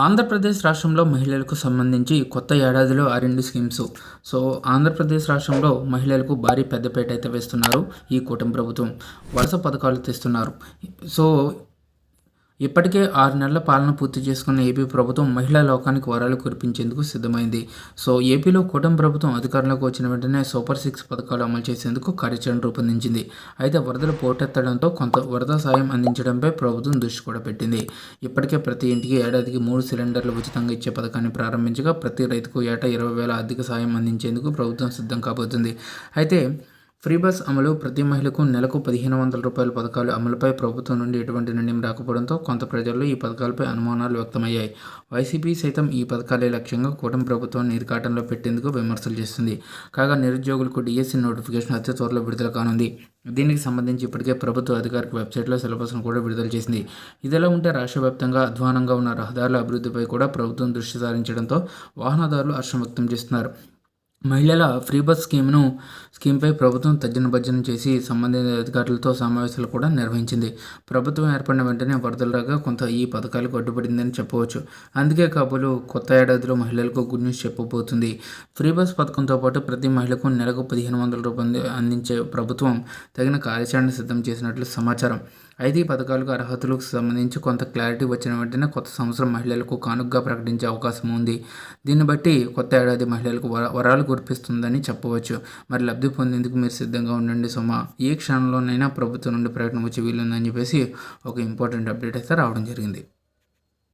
ఆంధ్రప్రదేశ్ రాష్ట్రంలో మహిళలకు సంబంధించి కొత్త ఏడాదిలో ఆ 2 స్కీమ్స్. సో, ఆంధ్రప్రదేశ్ రాష్ట్రంలో మహిళలకు భారీ పెద్దపీట అయితే వేస్తున్నారు ఈ కూటమి ప్రభుత్వం. వరుస పథకాలు తెస్తున్నారు. సో, ఇప్పటికే 6 నెలల పాలన పూర్తి చేసుకున్న ఏపీ ప్రభుత్వం మహిళా లోకానికి వరాలు కురిపించేందుకు సిద్ధమైంది. సో, ఏపీలో కూటమి ప్రభుత్వం అధికారంలోకి వచ్చిన వెంటనే సూపర్ 6 పథకాలు అమలు చేసేందుకు కార్యాచరణ రూపొందించింది. అయితే వరదలు పోటెత్తడంతో కొంత వరద సాయం అందించడంపై ప్రభుత్వం దృష్టి కూడా పెట్టింది. ఇప్పటికే ప్రతి ఇంటికి ఏడాదికి 3 సిలిండర్లు ఉచితంగా ఇచ్చే పథకాన్ని ప్రారంభించగా ప్రతి రైతుకు ఏటా 20,000 ఆర్థిక సాయం అందించేందుకు ప్రభుత్వం సిద్ధం కాబోతుంది. అయితే ఫ్రీ బస్ అమలు, ప్రతి మహిళకు నెలకు 1,500 రూపాయల పథకాలు అమలుపై ప్రభుత్వం నుండి ఎటువంటి నిర్ణయం రాకపోవడంతో కొంత ప్రజల్లో ఈ పథకాలపై అనుమానాలు వ్యక్తమయ్యాయి. వైసీపీ సైతం ఈ పథకాలే లక్ష్యంగా కూటమి ప్రభుత్వాన్ని ఇరుకాటంలో పెట్టేందుకు విమర్శలు చేస్తుంది. కాగా నిరుద్యోగులకు డిఎస్సి నోటిఫికేషన్ అతి త్వరలో విడుదల కానుంది. దీనికి సంబంధించి ఇప్పటికే ప్రభుత్వ అధికారిక వెబ్సైట్లో సిలబస్ను కూడా విడుదల చేసింది. ఇదిలా ఉంటే రాష్ట్ర వ్యాప్తంగా అధ్వానంగా ఉన్న రహదారుల అభివృద్ధిపై కూడా ప్రభుత్వం దృష్టి సారించడంతో వాహనదారులు హర్షం వ్యక్తం చేస్తున్నారు. మహిళల ఫ్రీ బస్ స్కీమ్పై ప్రభుత్వం తర్జన చేసి సంబంధిత అధికారులతో సమావేశాలు కూడా నిర్వహించింది. ప్రభుత్వం ఏర్పడిన వెంటనే వరదలు రాగా కొంత ఈ పథకాలకు అడ్డుపడిందని చెప్పవచ్చు. అందుకే కాబోలు కొత్త ఏడాదిలో మహిళలకు గుడ్ న్యూస్ చెప్పబోతుంది. ఫ్రీ బస్ పథకంతో పాటు ప్రతి మహిళకు నెలకు 1,500 రూపాయలు అందించే ప్రభుత్వం తగిన కార్యాచరణ సిద్ధం చేసినట్లు సమాచారం. అయితే ఈ పథకాలకు అర్హతలకు సంబంధించి కొంత క్లారిటీ వచ్చిన వెంటనే కొత్త సంవత్సరం మహిళలకు కానుకగా ప్రకటించే అవకాశం ఉంది. దీన్ని బట్టి కొత్త ఏడాది మహిళలకు వరాలు కురిపిస్తుందని చెప్పవచ్చు. మరి లబ్ధి పొందేందుకు మీరు సిద్ధంగా ఉండండి సుమా. ఏ క్షణంలోనైనా ప్రభుత్వం నుండి ప్రకటన వచ్చి వీలుందని చెప్పేసి ఒక ఇంపార్టెంట్ అప్డేట్ అయితే రావడం జరిగింది.